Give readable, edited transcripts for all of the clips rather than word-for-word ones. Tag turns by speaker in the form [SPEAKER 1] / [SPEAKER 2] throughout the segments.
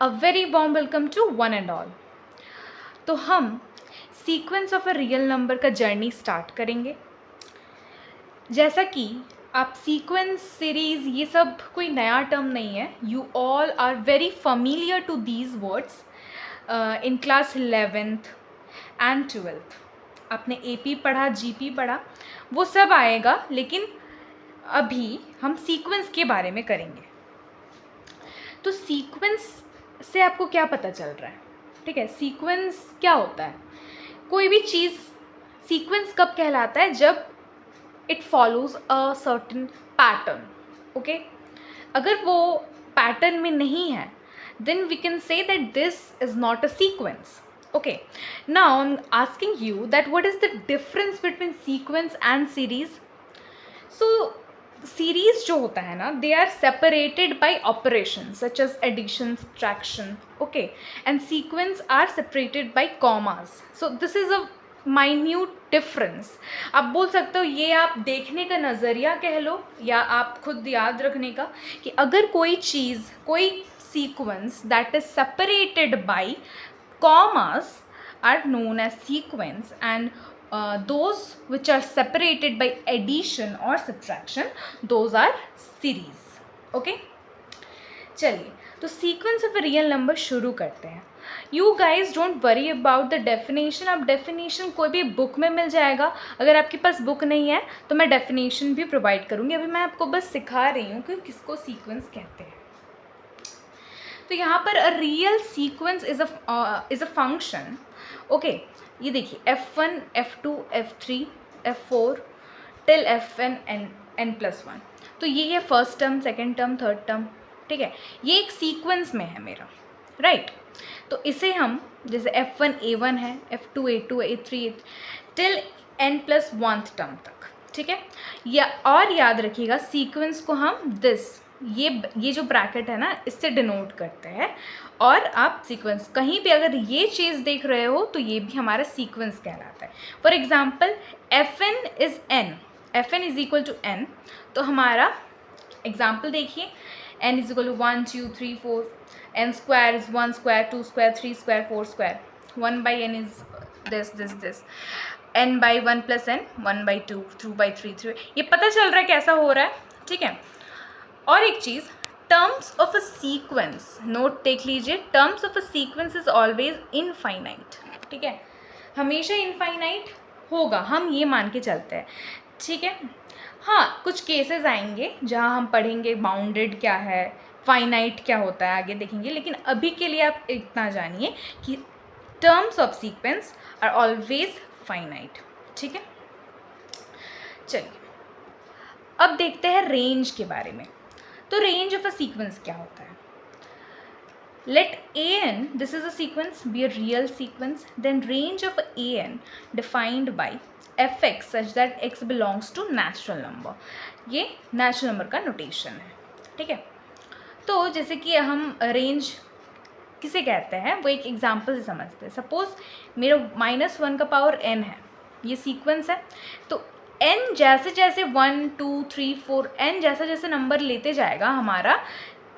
[SPEAKER 1] A very warm welcome to one and all. तो हम sequence of a real number का journey start करेंगे. जैसा कि आप सीक्वेंस सीरीज ये सब कोई नया टर्म नहीं है. You all are very familiar to these words in class 11th and 12th. आपने AP पढ़ा, GP पढ़ा, वो सब आएगा. लेकिन अभी हम सीक्वेंस के बारे में करेंगे. तो सीक्वेंस से आपको क्या पता चल रहा है? ठीक है, सीक्वेंस क्या होता है? कोई भी चीज़ सीक्वेंस कब कहलाता है? जब it follows a certain pattern. Okay, अगर वो पैटर्न में नहीं है then we can say that this is not a sequence. Okay, now I'm asking you that what is the difference between sequence and series? So series जो होता है ना, they are separated by operations such as addition, subtraction. Okay, and sequence are separated by commas. So this is a minute difference. आप बोल सकते हो ये आप देखने का नज़रिया कह लो या आप खुद याद रखने का कि अगर कोई चीज़, कोई sequence that is separated by commas are known as sequence, and those which are separated by addition or subtraction, those are series. Okay, चलिए तो sequence of a real number शुरू करते हैं. You guys don't worry about the definition. अब definition कोई भी book में मिल जाएगा. अगर आपके पास बुक नहीं है तो मैं definition भी प्रोवाइड करूँगी. अभी मैं आपको बस सिखा रही हूँ कि किसको sequence कहते हैं. तो यहाँ पर अ real sequence is a function. Okay, ये देखिए F1, F2, F3, F4 till Fn n+1. तो ये है first term, second term, third term. ठीक है, ये एक सीक्वेंस में है मेरा, राइट. तो इसे हम जैसे F1 A1 है, F2 A2 A3 till n+1th term तक. ठीक है, या और याद रखिएगा सीक्वेंस को हम दिस ये जो ब्रैकेट है ना इससे डिनोट करते हैं. और आप सीक्वेंस कहीं भी अगर ये चीज़ देख रहे हो तो ये भी हमारा सीक्वेंस कहलाता है. For example Fn is n, Fn is equal to n. तो हमारा एग्जाम्पल देखिए, n is equal to 1 2 3 4, n square is 1 square 2 square 3 square 4 square, 1/n is this n by 1 plus n 1/2 2/3 3. ये पता चल रहा है कैसा हो रहा है. ठीक है, और एक चीज़, terms of a sequence note take लीजिए. Terms of a sequence is always infinite. ठीक है, हमेशा इनफाइनाइट होगा, हम ये मान के चलते हैं. ठीक है, हाँ कुछ केसेस आएंगे जहाँ हम पढ़ेंगे बाउंडेड क्या है, फाइनाइट क्या होता है, आगे देखेंगे. लेकिन अभी के लिए आप इतना जानिए कि terms of sequence are always finite. ठीक है, चलिए अब देखते हैं रेंज के बारे में. तो रेंज ऑफ अ सीक्वेंस क्या होता है? Let an, this is a sequence, be a real sequence. Then range of an defined by fx such that x belongs to natural number. ये नेचुरल नंबर का notation है. ठीक है, तो जैसे कि हम रेंज किसे कहते हैं वो एक एग्जाम्पल से समझते हैं. सपोज मेरा -1 का पावर n है, ये सीक्वेंस है. तो n जैसे जैसे 1 2 3 4 n जैसे जैसे नंबर लेते जाएगा हमारा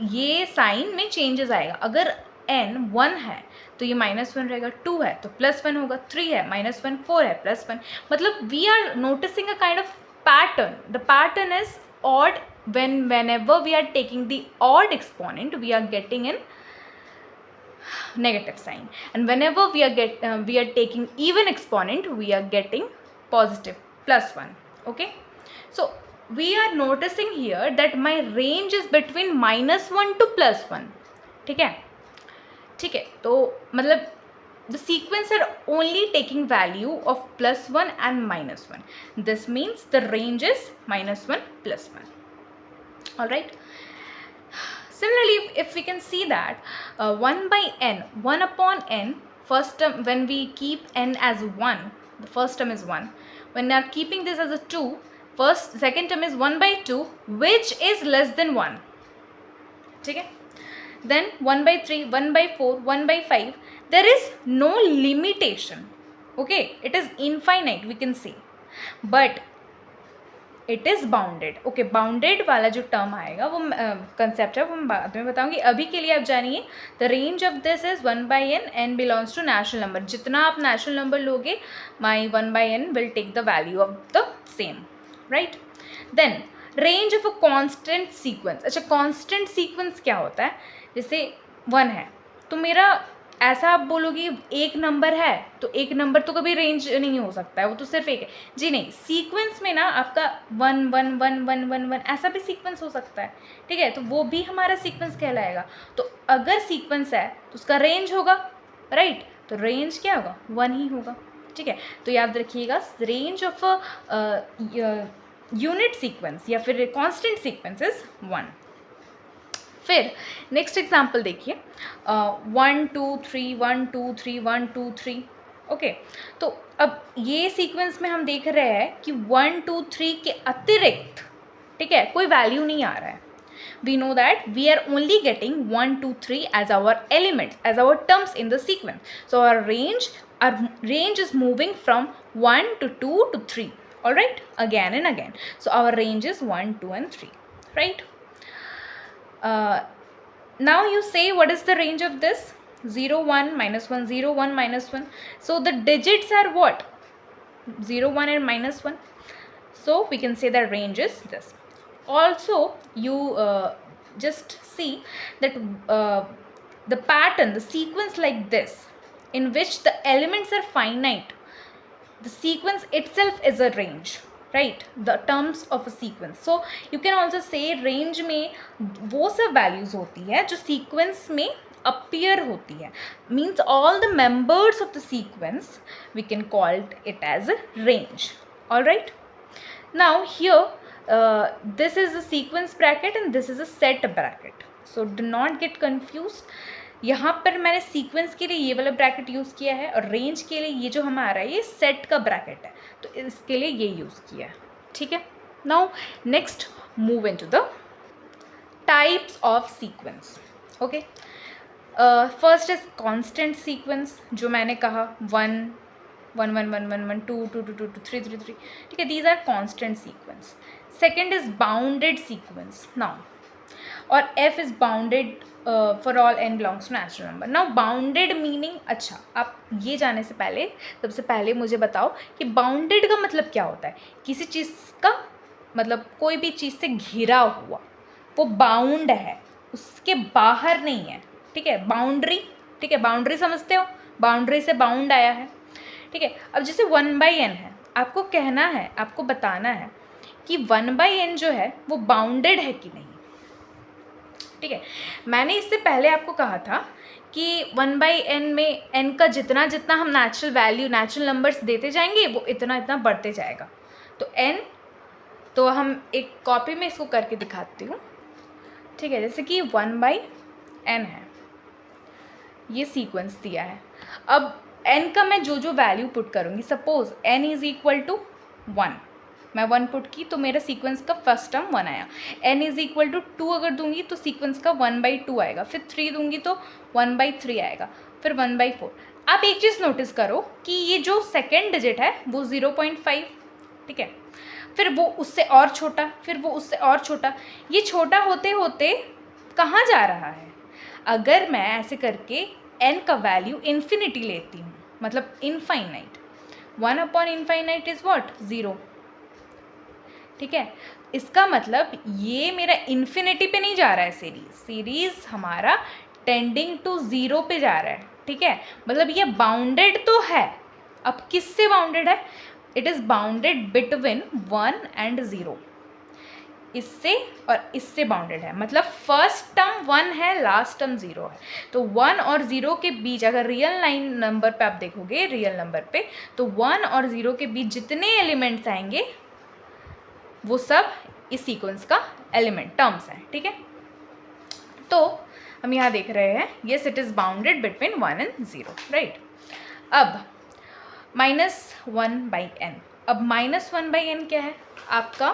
[SPEAKER 1] ये साइन में चेंजेस आएगा. अगर n 1 है तो ये -1 रहेगा, 2 है तो +1 होगा, 3 है -1, 4 है +1. मतलब we are noticing a kind of pattern. The pattern is odd. whenever we are taking the odd exponent we are getting in negative sign, and whenever we are taking even exponent we are getting positive +1. Okay, so we are noticing here that my range is between -1 to +1. ठीक है, ठीक है, तो मतलब the sequence are only taking value of +1 and -1. This means the range is -1 +1. All right. Similarly, if we can see that 1/n, 1 upon n, first term, when we keep n as 1, the first term is 1. When we are keeping this as a 2, second term is 1/2, which is less than 1. ठीक है, then 1/3, 1/4, 1/5, there is no limitation. Okay, it is infinite we can say. But it is bounded. Okay, bounded वाला जो term आएगा वो concept है वो मैं बाद में बताऊंगी. अभी के लिए आप जानिए the range of this is 1/n. n belongs to natural number. जितना आप नेचुरल नंबर लोगे my 1/n will take the value of the same, right. Then range of a constant sequence. अच्छा, कॉन्स्टेंट सीक्वेंस क्या होता है? जैसे 1 है तो मेरा ऐसा आप बोलोगे एक नंबर है तो एक नंबर तो कभी रेंज नहीं हो सकता है, वो तो सिर्फ एक है. जी नहीं, सीक्वेंस में ना आपका 1 1 1 1 1 1 ऐसा भी सीक्वेंस हो सकता है, ठीक है, तो वो भी हमारा सीक्वेंस कहलाएगा. तो अगर सीक्वेंस है तो उसका रेंज होगा, राइट. तो रेंज क्या होगा? 1 ही होगा, ठीक है. तो याद रखिएगा रेंज ऑफ यूनिट सीक्वेंस या फिर कांस्टेंट सीक्वेंस इज 1. फिर नेक्स्ट एग्जाम्पल देखिए, 1 2 3 1 2 3 1 2 3. ओके, तो अब ये सीक्वेंस में हम देख रहे हैं कि 1 2 3 के अतिरिक्त, ठीक है, कोई वैल्यू नहीं आ रहा है. we know that we are only getting 1 2 3 as our elements, as our terms in the sequence. So our range is moving from 1 to 2 to 3, all right, again and again. So our range is 1 2 and 3, right. Now you say what is the range of this? 0 1 minus 1 0 1 minus 1. So the digits are what? 0 1 and minus 1. So we can say the range is this. Also you just see that the pattern, the sequence like this in which the elements are finite, the sequence itself is a range, right, the terms of a sequence. So you can also say range में वो सब values होती है जो sequence में appear होती है, means all the members of the sequence we can call it as a range, all right. Now here this is a sequence bracket and this is a set bracket, so do not get confused. यहाँ पर मैंने sequence के लिए ये वाला bracket use किया है और रेंज के लिए ये जो हमारा ये सेट का ब्रैकेट है, तो इसके लिए ये यूज़ किया है, ठीक है. Now next move into the types of sequence. Okay, first is constant sequence, जो मैंने कहा 1 1 1 1 1 1 2 2 2 2 2 3 3 3, ठीक है, these are constant sequence. Second is bounded sequence. Now और f is bounded for all n belongs to natural number. now bounded meaning, अच्छा आप ये जाने से पहले सबसे पहले मुझे बताओ कि बाउंडेड का मतलब क्या होता है. किसी चीज़ का मतलब कोई भी चीज़ से घिरा हुआ, वो बाउंड है, उसके बाहर नहीं है, ठीक है. बाउंड्री, ठीक है, बाउंड्री समझते हो, बाउंड्री से बाउंड आया है, ठीक है. अब जैसे 1/n है, आपको कहना है, आपको बताना है कि 1/n जो है वो बाउंडेड है कि नहीं, ठीक है. मैंने इससे पहले आपको कहा था कि 1/n में n का जितना जितना हम नेचुरल वैल्यू, नेचुरल नंबर्स देते जाएंगे वो इतना इतना बढ़ते जाएगा. तो n, तो हम एक कॉपी में इसको करके दिखाती हूँ, ठीक है. जैसे कि 1/n है, ये सीक्वेंस दिया है. अब n का मैं जो जो वैल्यू पुट करूँगी, suppose n is equal to 1, मैं 1 पुट की तो मेरा सीक्वेंस का फर्स्ट टर्म 1 आया. n इज़ इक्वल टू 2 अगर दूंगी तो सीक्वेंस का 1/2 आएगा. फिर 3 दूंगी तो 1/3 आएगा. फिर 1/4. आप एक चीज़ नोटिस करो कि ये जो सेकेंड डिजिट है वो 0.5, ठीक है. फिर वो उससे और छोटा, फिर वो उससे और छोटा, ये छोटा होते होते कहाँ जा रहा है? अगर मैं ऐसे करके n का वैल्यू इन्फिनिटी लेती हूँ, मतलब इनफाइनाइट, 1/इनफाइनाइट इज़ व्हाट? 0, ठीक है. इसका मतलब ये मेरा इन्फिनिटी पे नहीं जा रहा है, सीरीज़ हमारा टेंडिंग टू 0 पे जा रहा है, ठीक है. मतलब ये बाउंडेड तो है. अब किससे बाउंडेड है? It is bounded between 1 and 0, इससे और इससे बाउंडेड है. मतलब फर्स्ट टर्म 1 है, लास्ट टर्म 0 है. तो 1 और 0 के बीच अगर रियल लाइन नंबर पे आप देखोगे, रियल नंबर पे, तो 1 और 0 के बीच जितने एलिमेंट्स आएंगे वो सब इस सीक्वेंस का एलिमेंट टर्म्स हैं, ठीक है. तो हम यहाँ देख रहे हैं, yes it is bounded between 1 and 0, right. अब -1/n. अब -1/n क्या है आपका?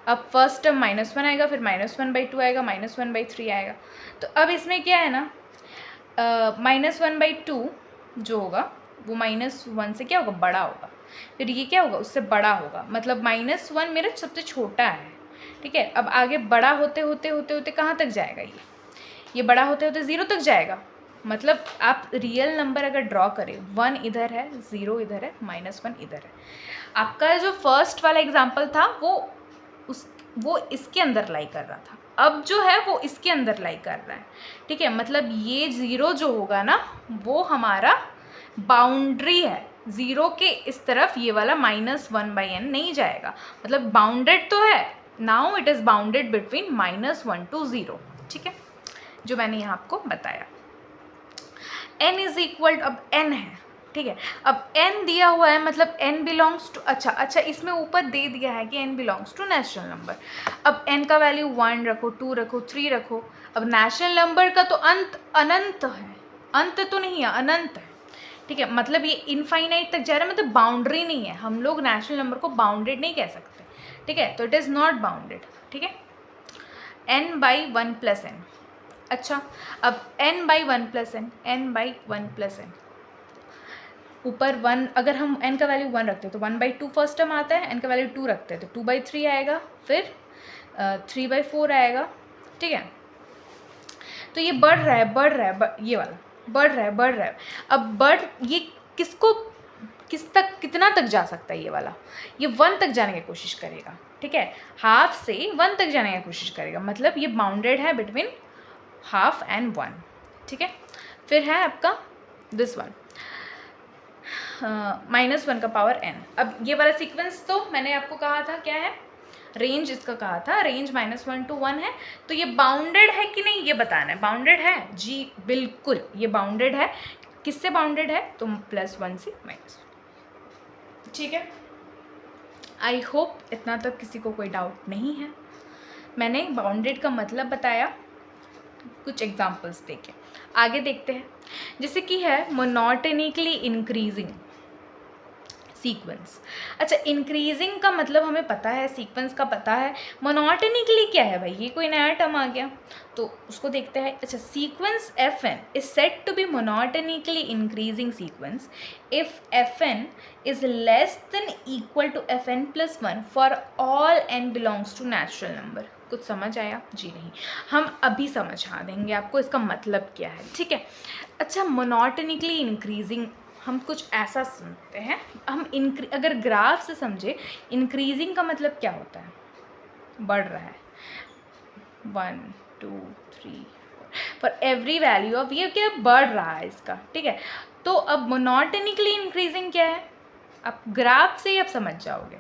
[SPEAKER 1] अब फर्स्ट टर्म -1 आएगा, फिर -1/2 आएगा, -1/3 आएगा. तो अब इसमें क्या है ना, -1/2 जो होगा वो -1 से क्या होगा? बड़ा होगा. फिर ये क्या होगा, उससे बड़ा होगा, मतलब -1 मेरा सबसे छोटा है, ठीक है। अब आगे बड़ा होते होते होते होते कहाँ तक जाएगा, ये बड़ा होते होते 0 तक जाएगा। मतलब आप रियल नंबर अगर ड्रॉ करें, 1 इधर है, 0 इधर है, -1 इधर है। आपका जो फर्स्ट वाला एग्जाम्पल था वो इसके अंदर लाई कर रहा था, अब जो है वो इसके अंदर लाई कर रहा है, ठीक है। मतलब ये 0 जो होगा ना, वो हमारा बाउंड्री है, 0 के इस तरफ ये वाला -1/n नहीं जाएगा, मतलब बाउंडेड तो है। Now it is bounded between -1 to 0, ठीक है, जो मैंने यहाँ आपको बताया। n इज इक्वल, अब n है, ठीक है। अब n दिया हुआ है, मतलब n बिलोंग्स टू, अच्छा इसमें ऊपर दे दिया है कि n belongs to natural number. अब n का वैल्यू 1 रखो, 2 रखो, 3 रखो। अब नेचुरल नंबर का तो अंत अनंत है, अंत तो नहीं है, अनंत है, ठीक है। मतलब ये इनफाइनाइट तक जा रहा है, मतलब बाउंड्री नहीं है। हम लोग नेचुरल नंबर को बाउंडेड नहीं कह सकते, ठीक है, तो इट इज़ नॉट बाउंडेड, ठीक है। n/1 + n, अच्छा अब n/1 + n, n/1 + n, ऊपर 1, अगर हम n का वैल्यू 1 रखते हैं तो 1/2 फर्स्ट टर्म आता है, n का वैल्यू 2 रखते हैं तो 2/3 आएगा, फिर 3/4 आएगा, ठीक है। तो ये बढ़ रहा है, ये वाला बढ़ रहा है। अब ये किस तक, कितना तक जा सकता है, ये वाला, ये 1 तक जाने की कोशिश करेगा, ठीक है। हाफ से 1 तक जाने की कोशिश करेगा, मतलब ये बाउंडेड है बिटवीन ½ and 1, ठीक है। फिर है आपका दिस वन, -1 का पावर n। अब ये वाला सीक्वेंस तो मैंने आपको कहा था क्या है, रेंज इसका कहा था, रेंज -1 to 1 है। तो ये बाउंडेड है कि नहीं ये बताना है। बाउंडेड है जी, बिल्कुल ये बाउंडेड है। किससे बाउंडेड है, तो +1 से -1, ठीक है। आई होप इतना तक किसी को कोई डाउट नहीं है। मैंने बाउंडेड का मतलब बताया, कुछ एग्जांपल्स देके आगे देखते हैं। जैसे कि है मोनोटोनिकली इंक्रीजिंग सीक्वेंस। अच्छा, इंक्रीजिंग का मतलब हमें पता है, सीक्वेंस का पता है, मोनोटोनिकली क्या है भाई, ये कोई नया टर्म आ गया, तो उसको देखते हैं। अच्छा, sequence fn is said to be monotonically increasing sequence if fn is less than equal to fn + 1 for all n belongs to natural number. कुछ समझ आया जी? नहीं, हम अभी समझा देंगे आपको इसका मतलब क्या है, ठीक है। अच्छा, मोनोटोनिकली इंक्रीजिंग हम कुछ ऐसा सुनते हैं, हम अगर ग्राफ से समझे, इंक्रीजिंग का मतलब क्या होता है, बढ़ रहा है, 1 2 3 4 फॉर एवरी वैल्यू ऑफ, ये क्या बढ़ रहा है इसका, ठीक है। तो अब मोनोटोनिकली इंक्रीजिंग क्या है, आप ग्राफ से ही आप समझ जाओगे,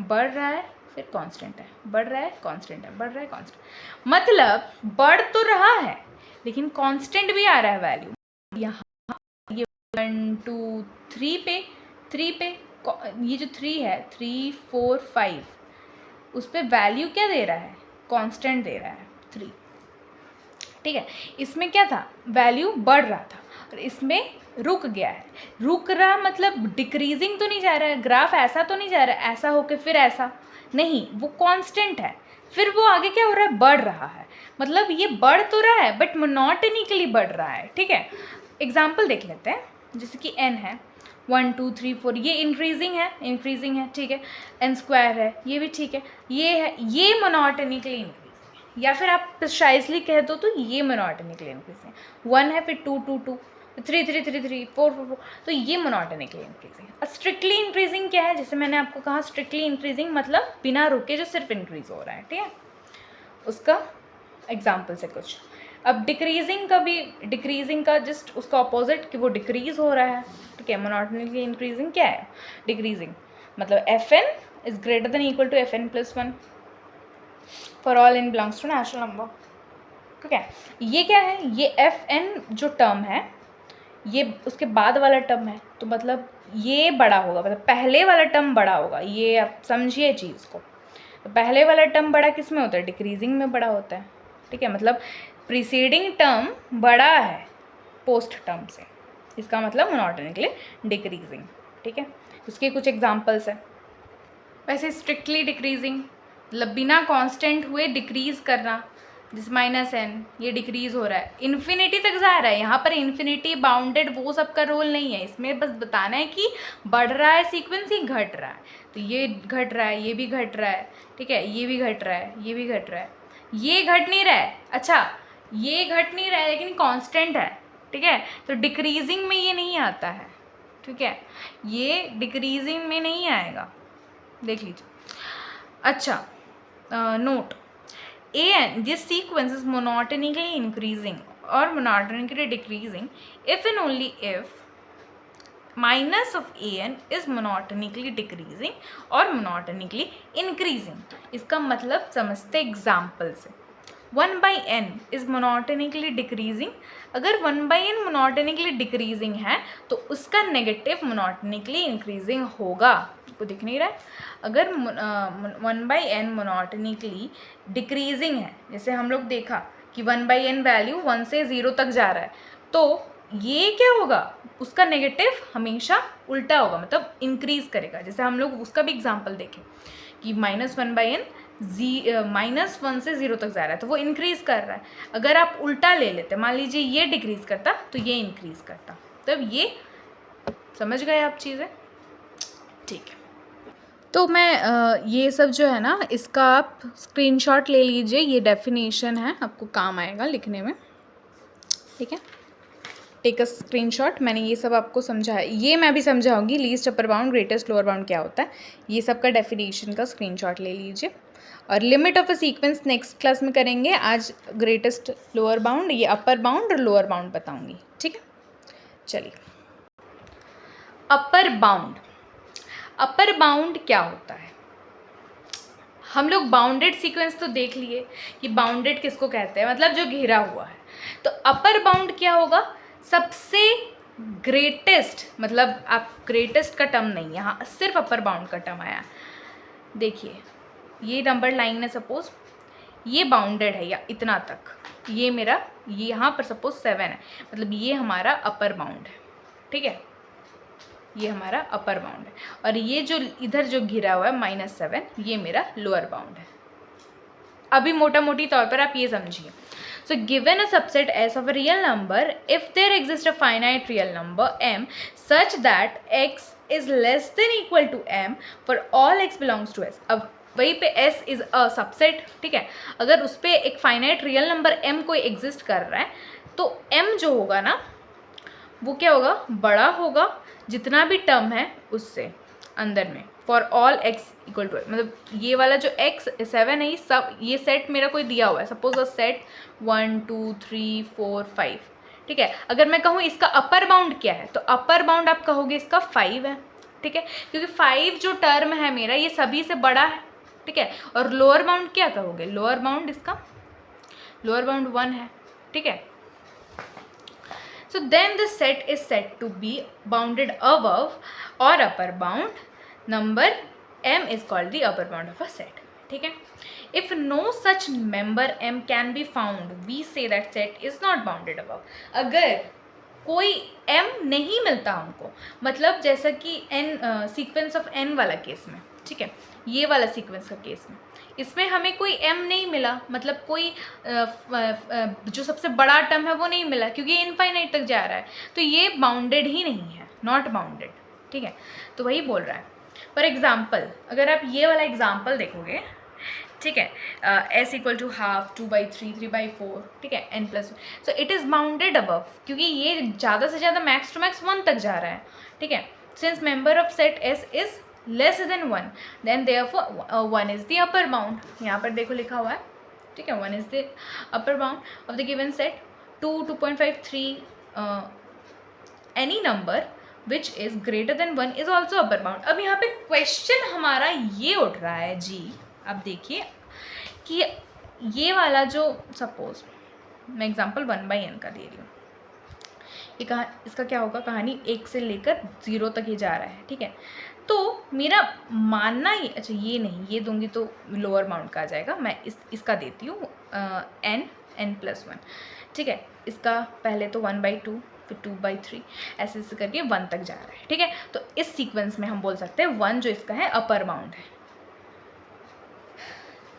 [SPEAKER 1] बढ़ रहा है फिर कांस्टेंट है, बढ़ रहा है कांस्टेंट है, बढ़ रहा है कांस्टेंट, मतलब बढ़ तो रहा है लेकिन कांस्टेंट भी आ रहा है वैल्यू। यहाँ 1 2 3 पे ये जो 3 है, 3 4 5, उस पर वैल्यू क्या दे रहा है, कांस्टेंट दे रहा है 3, ठीक है। इसमें क्या था, वैल्यू बढ़ रहा था और इसमें रुक गया है। रुक रहा मतलब डिक्रीजिंग तो नहीं जा रहा है, ग्राफ ऐसा तो नहीं जा रहा है, ऐसा होके फिर ऐसा नहीं, वो कांस्टेंट है, फिर वो आगे क्या हो रहा है, बढ़ रहा है। मतलब ये बढ़ तो रहा है बट मोनोटोनिकली बढ़ रहा है, ठीक है। एग्जाम्पल देख लेते हैं, जैसे कि n है 1 2 3 4, ये इंक्रीजिंग है, ठीक है। n² है, ये भी ठीक है, ये है, ये मोनोटोनिकली इंक्रीजिंग, या फिर आप प्रिसाइजली कह दो तो ये मोनोटोनिकली इंक्रीजिंग। 1 है, फिर 2 2 2, 3 3 3 3 4 4 4, तो ये मोनोटोनिकली इंक्रीजिंग। और स्ट्रिक्टली इंक्रीजिंग क्या है, जैसे मैंने आपको कहा, स्ट्रिक्टली इंक्रीजिंग मतलब बिना रुके जो सिर्फ इंक्रीज हो रहा है, ठीक है। उसका एग्जाम्पल से कुछ। अब डिक्रीजिंग का जस्ट उसका अपोजिट, कि वो डिक्रीज हो रहा है, ठीक है। मोनोटोनिकली इंक्रीजिंग क्या है, डिक्रीजिंग, मतलब fn is greater than equal to fn + 1 for all n belongs to natural number, ठीक है। ये क्या है, ये fn जो टर्म है, ये उसके बाद वाला टर्म है, तो मतलब ये बड़ा होगा, मतलब पहले वाला टर्म बड़ा होगा, ये आप समझिए चीज़ को। तो पहले वाला टर्म बड़ा किस में होता है, डिक्रीजिंग में बड़ा होता है, ठीक है। मतलब प्रीसीडिंग टर्म बड़ा है पोस्ट टर्म से, इसका मतलब मोनोटोनिकली डिक्रीजिंग, ठीक है। उसके कुछ एग्जांपल्स हैं। वैसे स्ट्रिक्टली डिक्रीजिंग मतलब बिना कांस्टेंट हुए डिक्रीज करना, दिस माइनस एन, ये डिक्रीज हो रहा है, इन्फिनिटी तक जा रहा है। यहाँ पर इन्फिनिटी बाउंडेड वो सब का रोल नहीं है, इसमें बस बताना है कि बढ़ रहा है सीक्वेंस, ये घट रहा है, तो ये घट रहा है, ये भी घट रहा है, ठीक है, ये भी घट रहा है, ये भी घट रहा है, ये घट नहीं रहा है, अच्छा ये घट नहीं रहा है लेकिन कांस्टेंट है, ठीक है, तो डिक्रीजिंग में ये नहीं आता है, ठीक है, ये डिक्रीजिंग में नहीं आएगा, देख लीजिए। अच्छा note an, this sequence is monotonically increasing or monotonically decreasing if and only if minus of an is monotonically decreasing or monotonically increasing। इसका मतलब समझते एग्जाम्पल से। 1/n is monotonically decreasing, अगर 1/n monotonically decreasing है तो उसका negative monotonically increasing होगा, आपको दिख नहीं रहा है? अगर 1/n monotonically decreasing है, जैसे हम लोग देखा कि 1/n वैल्यू 1 से 0 तक जा रहा है, तो ये क्या होगा, उसका नेगेटिव हमेशा उल्टा होगा, मतलब इंक्रीज करेगा। जैसे हम लोग उसका भी एग्जाम्पल देखें कि -1/n -1 से 0 तक जा रहा है, तो वो इंक्रीज कर रहा है। अगर आप उल्टा ले लेते, मान लीजिए ये डिक्रीज करता तो ये इंक्रीज करता, तब ये समझ गए आप चीज़ें, ठीक है। तो मैं ये सब जो है ना, इसका आप स्क्रीनशॉट ले लीजिए, ये डेफिनेशन है, आपको काम आएगा लिखने में, ठीक है। टेक अ स्क्रीनशॉट, मैंने ये सब आपको समझाया, ये मैं भी समझाऊंगी, least upper bound greatest lower bound क्या होता है, ये सब का डेफिनेशन का स्क्रीनशॉट ले लीजिए। और limit of a sequence next class में करेंगे, आज ग्रेटेस्ट लोअर बाउंड, ये अपर बाउंड और लोअर बाउंड बताऊंगी, ठीक है। चलिए, अपर बाउंड, अपर बाउंड क्या होता है? हम लोग बाउंडेड सीक्वेंस तो देख लिए कि बाउंडेड किसको कहते हैं, मतलब जो घिरा हुआ है। तो अपर बाउंड क्या होगा, सबसे ग्रेटेस्ट, मतलब आप ग्रेटेस्ट का टर्म नहीं, यहाँ सिर्फ अपर बाउंड का टर्म आया। देखिए ये नंबर लाइन है, सपोज ये बाउंडेड है या इतना तक, ये मेरा, ये यहाँ पर सपोज 7 है, मतलब ये हमारा अपर बाउंड है, ठीक है, ये हमारा अपर बाउंड है। और ये जो इधर जो घिरा हुआ है -7, ये मेरा लोअर बाउंड है। अभी मोटा मोटी तौर पर आप ये समझिए। So given a subset S of a real number, if there exists a finite real number m such that x is less than equal to m for all x belongs to S। अब वहीं पे S is a subset, ठीक है, अगर उस पर एक finite real number m कोई एग्जिस्ट कर रहा है, तो m जो होगा ना, वो क्या होगा, बड़ा होगा जितना भी टर्म है उससे अंदर में, for all x equal to, मतलब ये वाला जो x 7 है, ये सब, ये सेट मेरा कोई दिया हुआ है, सपोज अ सेट 1 2 3 4 5, ठीक है। अगर मैं कहूँ इसका अपर बाउंड क्या है, तो अपर बाउंड आप कहोगे इसका 5 है, ठीक है, क्योंकि 5 जो टर्म है मेरा ये सभी से बड़ा है, ठीक है। और लोअर बाउंड क्या कहोगे, लोअर बाउंड इसका, लोअर बाउंड 1 है, ठीक है। So then the set is said to be bounded above or upper bound number m is called the upper bound of a set, ठीक है। If no such member m can be found, we say that set is not bounded above। अगर कोई m नहीं मिलता हमको, मतलब जैसा कि n सीक्वेंस ऑफ n वाला केस में, ठीक है, ये वाला सीक्वेंस का केस में, इसमें हमें कोई m नहीं मिला, मतलब कोई जो सबसे बड़ा टर्म है वो नहीं मिला, क्योंकि इनफाइनाइट तक जा रहा है, तो ये बाउंडेड ही नहीं है, नॉट बाउंडेड, ठीक है। तो वही बोल रहा है। फॉर एग्जाम्पल, अगर आप ये वाला एग्जाम्पल देखोगे, ठीक है, s इक्वल टू हाफ 2/3 3/4, ठीक है, n+1, so it is bounded above, क्योंकि ये ज़्यादा से ज़्यादा मैक्स टू मैक्स 1 तक जा रहा है, ठीक है। Since member of set s is less than 1, then therefore 1 is the upper bound. यहाँ पर देखो लिखा हुआ है, ठीक है, 1 is the upper bound of the given set. 2 2.5 3 any number which is greater than 1 is also upper bound. अब यहाँ पे क्वेश्चन हमारा ये उठ रहा है जी, अब देखिए कि ये वाला जो, सपोज मैं एग्जांपल 1/n का दे रही हूँ, ये कहा, इसका क्या होगा, कहानी 1 से लेकर 0 तक ही जा रहा है, ठीक है। तो मेरा मानना ये, अच्छा ये नहीं, ये दूंगी तो लोअर बाउंड का आ जाएगा, मैं इसका देती हूँ n+1, ठीक है। इसका पहले तो 1/2 फिर 2/3 ऐसे ऐसे करके 1 तक जा रहा है, ठीक है। तो इस सीक्वेंस में हम बोल सकते हैं 1 जो इसका है अपर बाउंड है।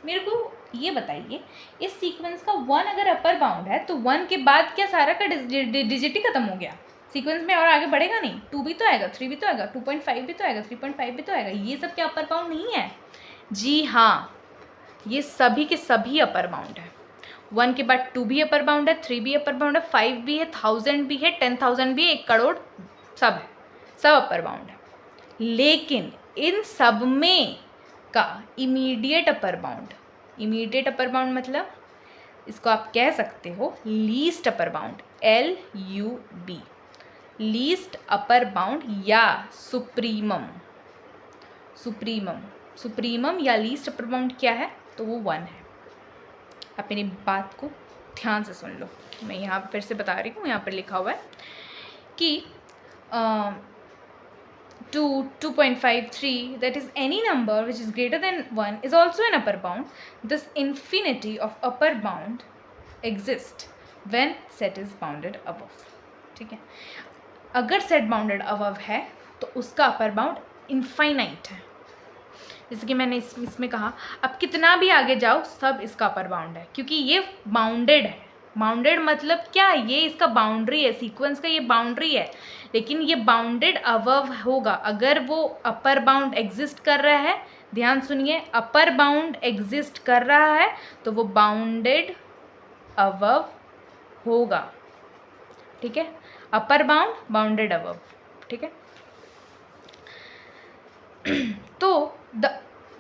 [SPEAKER 1] मेरे को ये बताइए इस सीक्वेंस का 1 अगर अपर बाउंड है तो 1 के बाद क्या सारा का डिजिट ही खत्म हो गया, सीक्वेंस में और आगे बढ़ेगा नहीं, 2 भी तो आएगा, 3 भी तो आएगा, 2.5 भी तो आएगा, 3.5 भी तो आएगा, ये सब क्या अपर बाउंड नहीं है? जी हाँ, ये सभी के सभी अपर बाउंड है। 1 के बाद 2 भी अपर बाउंड है, 3 भी अपर बाउंड है, 5 भी है, 1000 भी है, 10,000 भी है, 1 करोड़, सब है, सब अपर बाउंड है। लेकिन इन सब में का immediate upper bound, immediate upper bound मतलब इसको आप कह सकते हो least upper bound, LUB, least upper bound या सुप्रीमम, सुप्रीमम या लीस्ट अपर बाउंड क्या है? तो वो 1 है। आप मेरी बात को ध्यान से सुन लो, मैं यहाँ फिर से बता रही हूँ, यहाँ पर लिखा हुआ है कि 2, 2.5, 3, that is any number which is greater than 1 is also an upper bound. This infinity of upper bound exists when set is bounded above. ठीक है, अगर सेट बाउंडेड अबव है तो उसका अपर बाउंड इनफाइनाइट है। जैसे कि मैंने इसमें कहा, अब कितना भी आगे जाओ सब इसका अपर बाउंड है, क्योंकि ये बाउंडेड है। बाउंडेड मतलब क्या? ये इसका बाउंड्री है, सीक्वेंस का ये बाउंड्री है, लेकिन ये बाउंडेड अबव होगा अगर वो अपर बाउंड एग्जिस्ट कर रहा है। ध्यान सुनिए, अपर बाउंड एग्जिस्ट कर रहा है तो वो बाउंडेड अबव होगा। ठीक है, अपर बाउंड बाउंडेड अबव। ठीक है, तो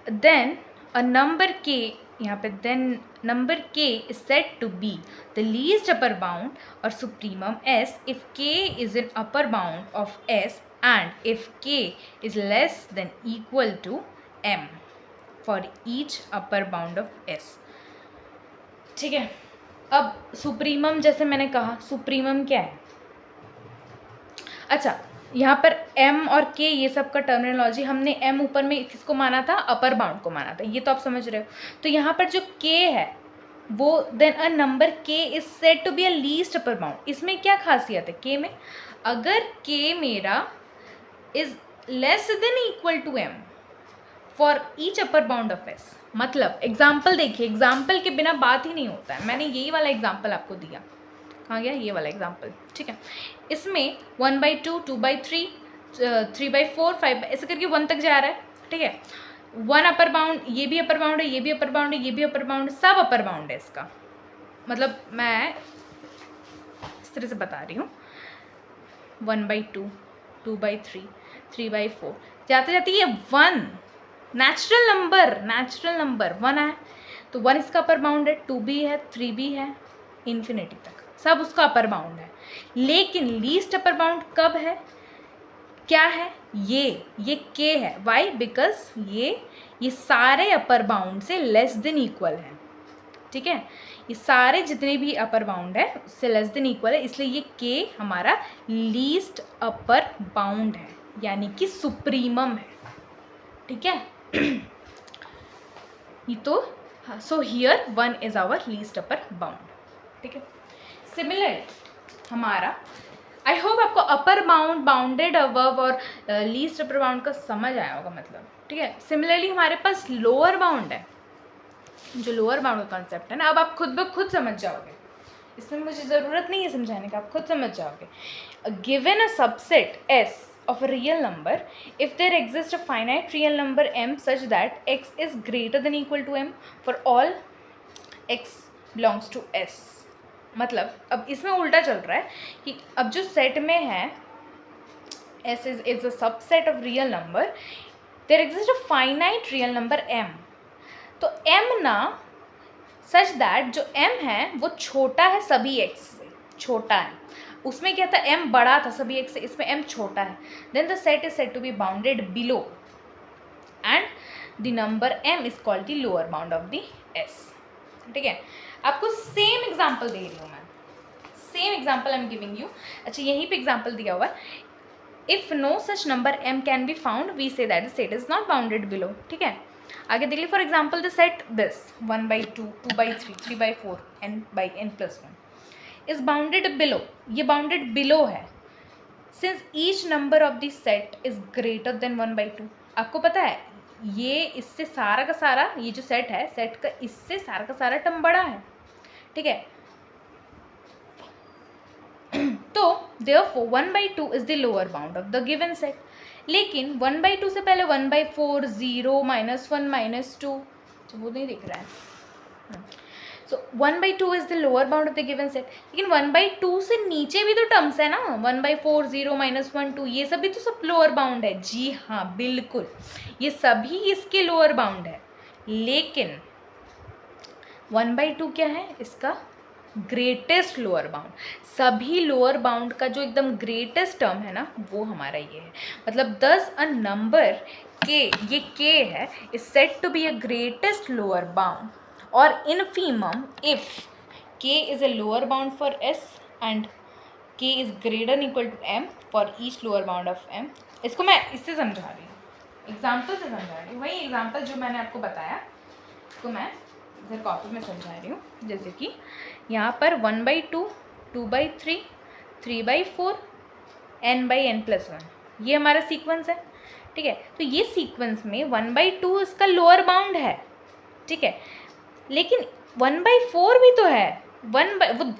[SPEAKER 1] देन अ नंबर के, यहाँ पे then number k is said to be the least upper bound or supremum s if k is an upper bound of s and if k is less than equal to m for each upper bound of s। ठीक है, अब supremum, जैसे मैंने कहा supremum क्या है? अच्छा, यहाँ पर m और k ये सब का टर्मिनोलॉजी, हमने m ऊपर में किसको माना था? अपर बाउंड को माना था, ये तो आप समझ रहे हो। तो यहाँ पर जो k है वो then a number k is said to be a least upper bound. इसमें क्या खासियत है k में? अगर k मेरा is less than equal to m for each upper bound of s, मतलब एग्जाम्पल देखिए, एग्जाम्पल के बिना बात ही नहीं होता है। मैंने यही वाला एग्जाम्पल आपको दिया, कहाँ गया ये वाला एग्जाम्पल? ठीक है, इसमें 1/2, 2/3, 3/4, 5 ऐसे करके 1 तक जा रहा है। ठीक है, 1 अपर बाउंड, ये भी अपर बाउंड है, ये भी अपर बाउंड है, ये भी अपर बाउंड है, सब अपर बाउंड है इसका। मतलब मैं इस तरह से बता रही हूँ, 1/2, 2/3, 3/4 जाते जाते ये 1 नेचुरल नंबर 1 है, तो 1 इसका अपर बाउंड है, 2 भी है, 3 भी है, इन्फिनिटी तक सब उसका अपर बाउंड है। लेकिन लीस्ट अपर बाउंड कब है? क्या है? ये k है। वाई? बिकॉज ये सारे अपर बाउंड से लेस देन इक्वल है। ठीक है, ये सारे जितने भी अपर बाउंड है उससे लेस देन इक्वल है, इसलिए ये k हमारा लीस्ट अपर बाउंड है, यानी कि सुप्रीमम है। ठीक है, ये तो so here 1 is our least upper bound. ठीक है, सिमिलर हमारा, आई होप आपको अपर बाउंड, बाउंडेड अबव और लीस्ट अपर बाउंड का समझ आया होगा मतलब। ठीक है, सिमिलरली हमारे पास लोअर बाउंड है, जो लोअर बाउंड का कॉन्सेप्ट है ना, अब आप खुद ब खुद समझ जाओगे, इसमें मुझे ज़रूरत नहीं है समझाने का, आप खुद समझ जाओगे। Given a subset S of a real number, if there exists a finite real number m such that x is greater than equal to m for all x belongs to S। मतलब अब इसमें उल्टा चल रहा है कि अब जो सेट में है S is a subset of real number, there exists a finite real number m, तो m ना सच दैट जो m है वो छोटा है सभी x से, छोटा है। उसमें क्या था? m बड़ा था सभी x से, इसमें m छोटा है। Then the set is said to be bounded below and the number m is called the lower bound of the s। ठीक है, आपको सेम एग्जाम्पल दे रही हूँ मैं, same example I am giving you. अच्छा, यहीं पे एग्जाम्पल दिया हुआ है, if no such number m can be found we say that the set is not bounded below. ठीक है, आगे देख लीजिए, for example the set this 1/2, 2/3, 3/4 n by n+1 is bounded below, ये बाउंडेड बिलो है since each number of the set is greater than 1/2। आपको पता है ये इससे सारा का सारा, ये जो सेट है, सेट का इससे सारा का सारा टर्म बड़ा है, ठीक है। तो therefore 1/2 is the lower bound of the given set. लेकिन 1/2 से पहले 1/4, 0, -1, -2, वो नहीं दिख रहा है। सो 1/2 is the lower bound of the given set. लेकिन 1/2 से नीचे भी तो टर्म्स है ना, 1/4, 0, -1, 2, ये सभी तो सब लोअर बाउंड है। जी हाँ, बिल्कुल, ये सभी इसके लोअर बाउंड है। लेकिन 1/2 क्या है, इसका ग्रेटेस्ट लोअर बाउंड। सभी लोअर बाउंड का जो एकदम ग्रेटेस्ट टर्म है ना, वो हमारा ये है। मतलब दस अ नंबर के, ये के है, is said to be a greatest lower bound और infimum if k is a lower bound for s and k is greater equal to m for each lower bound of m. इसको मैं इससे समझा रही हूँ, example से समझा रही हूँ। वही एग्जाम्पल जो मैंने आपको बताया, इसको मैं इधर कॉपी में समझा रही हूँ। जैसे कि यहाँ पर 1/2, 2/3, 3/4, n/n+1, ये हमारा सीक्वेंस है, ठीक है। तो ये सीक्वेंस में 1/2 इसका लोअर बाउंड है, ठीक है। लेकिन 1/4 भी तो है, वो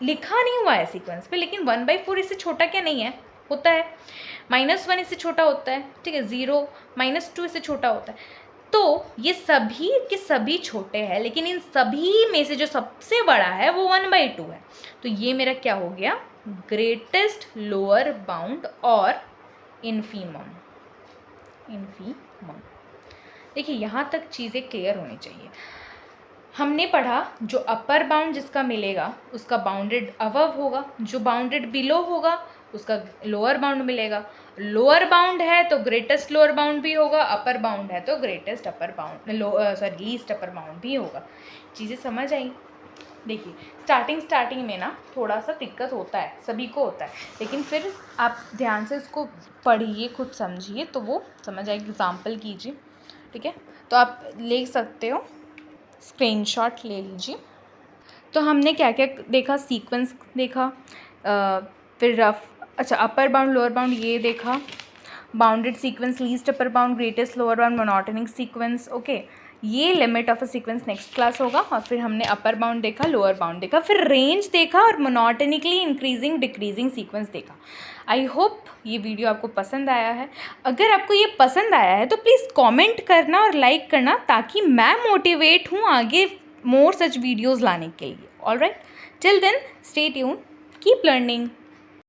[SPEAKER 1] लिखा नहीं हुआ है सीक्वेंस पे, लेकिन 1/4 इससे छोटा क्या नहीं है, होता है। -1 इससे छोटा होता है, ठीक है। 0, -2 इससे छोटा होता है। तो ये सभी के सभी छोटे हैं, लेकिन इन सभी में से जो सबसे बड़ा है वो 1/2 है। तो ये मेरा क्या हो गया, ग्रेटेस्ट लोअर बाउंड और इनफीमम। देखिए, यहाँ तक चीज़ें क्लियर होनी चाहिए। हमने पढ़ा जो अपर बाउंड जिसका मिलेगा उसका बाउंडेड अबव होगा, जो बाउंडेड बिलो होगा उसका लोअर बाउंड मिलेगा। लोअर बाउंड है तो ग्रेटेस्ट लोअर बाउंड भी होगा, अपर बाउंड है तो greatest upper bound least upper bound भी होगा। चीज़ें समझ आई? देखिए, स्टार्टिंग में ना थोड़ा सा दिक्कत होता है, सभी को होता है, लेकिन फिर आप ध्यान से इसको पढ़िए, खुद समझिए तो वो समझ आएगी। एग्जाम्पल कीजिए, ठीक है। तो आप ले सकते हो, स्क्रीनशॉट ले लीजिए। तो हमने क्या क्या देखा, सीक्वेंस देखा, फिर अच्छा अपर बाउंड लोअर बाउंड ये देखा, bounded sequence, least upper bound, greatest lower bound, monotonic sequence, okay. ये limit of a sequence next class होगा। और फिर हमने अपर बाउंड देखा, लोअर बाउंड देखा, फिर रेंज देखा और मोनोटोनिकली इंक्रीजिंग डिक्रीजिंग सीक्वेंस देखा। आई होप ये वीडियो आपको पसंद आया है। अगर आपको ये पसंद आया है तो प्लीज़ कमेंट करना और लाइक करना, ताकि मैं मोटिवेट हूँ आगे मोर सच वीडियोज़ लाने के लिए। Alright, till then stay tuned, keep learning.